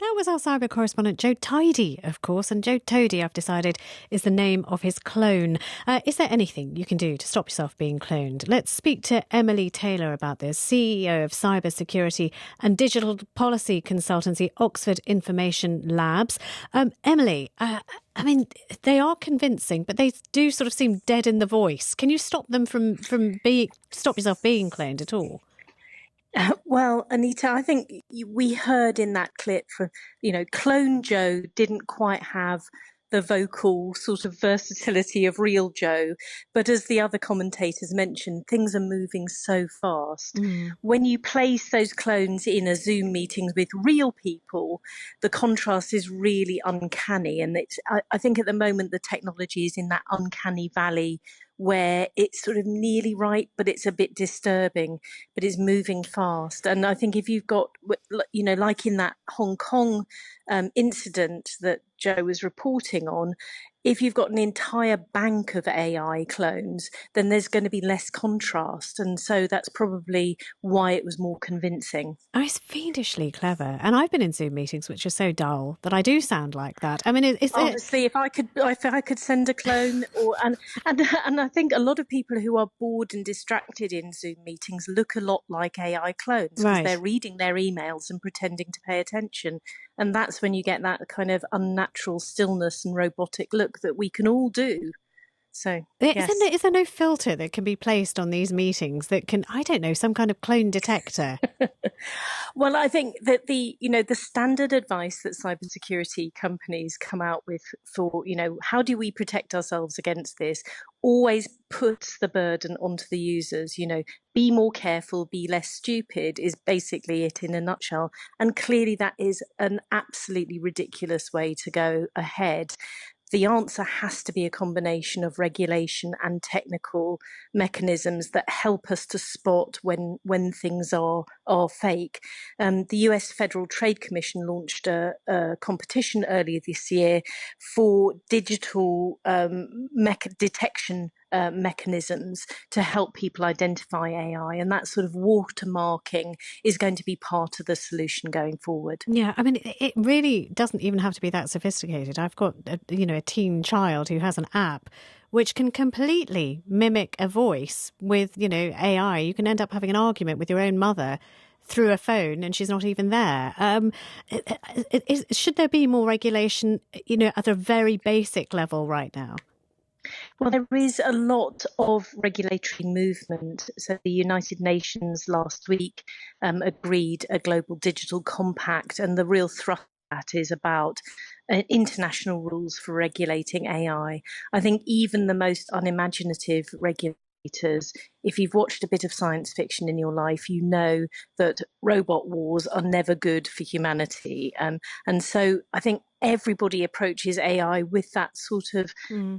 That was our cyber correspondent, Joe Tidy, of course. And Joe Toady, I've decided, is the name of his clone. Is there anything you can do to stop yourself being cloned? Let's speak to Emily Taylor about this, CEO of cybersecurity and digital policy consultancy, Oxford Information Labs. Emily, I mean, they are convincing, but they do sort of seem dead in the voice. Can you stop them from stop yourself being cloned at all? Well, Anita, I think we heard in that clip Clone Joe didn't quite have the vocal sort of versatility of real Joe. But as the other commentators mentioned, things are moving so fast. Mm. When you place those clones in a Zoom meetings with real people, the contrast is really uncanny. And I think at the moment the technology is in that uncanny valley where it's sort of nearly right, but it's a bit disturbing, but it's moving fast. And I think if you've got, like in that Hong Kong incident that Joe was reporting on, if you've got an entire bank of AI clones, then there's going to be less contrast. And so that's probably why it was more convincing. Oh, it's fiendishly clever. And I've been in Zoom meetings which are so dull that I do sound like that. I mean, Honestly, if I could send a clone, and I think a lot of people who are bored and distracted in Zoom meetings look a lot like AI clones because right. they're reading their emails and pretending to pay attention. And that's when you get that kind of unnatural stillness and robotic look that we can all do. So, yes. Is there no filter that can be placed on these meetings that can, I don't know, some kind of clone detector? Well, I think that the standard advice that cybersecurity companies come out with for, how do we protect ourselves against this, always puts the burden onto the users. Be more careful, be less stupid is basically it in a nutshell. And clearly that is an absolutely ridiculous way to go ahead. The answer has to be a combination of regulation and technical mechanisms that help us to spot when things are fake. The US Federal Trade Commission launched a competition earlier this year for digital detection mechanisms to help people identify AI, and that sort of watermarking is going to be part of the solution going forward. Yeah, I mean, it really doesn't even have to be that sophisticated. I've got a teen child who has an app which can completely mimic a voice with AI. You can end up having an argument with your own mother through a phone and she's not even there. Should there be more regulation at a very basic level right now? Well, there is a lot of regulatory movement. So the United Nations last week agreed a global digital compact, and the real thrust of that is about international rules for regulating AI. I think even the most unimaginative regulators, if you've watched a bit of science fiction in your life, you know that robot wars are never good for humanity. And so I think everybody approaches AI with that sort of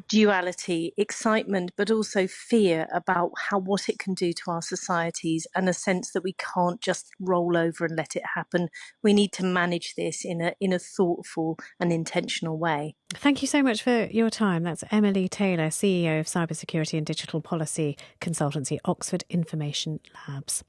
duality, excitement, but also fear about what it can do to our societies, and a sense that we can't just roll over and let it happen. We need to manage this in a thoughtful and intentional way. Thank you so much for your time. That's Emily Taylor, CEO of cybersecurity and digital policy consultancy, Oxford Information Labs.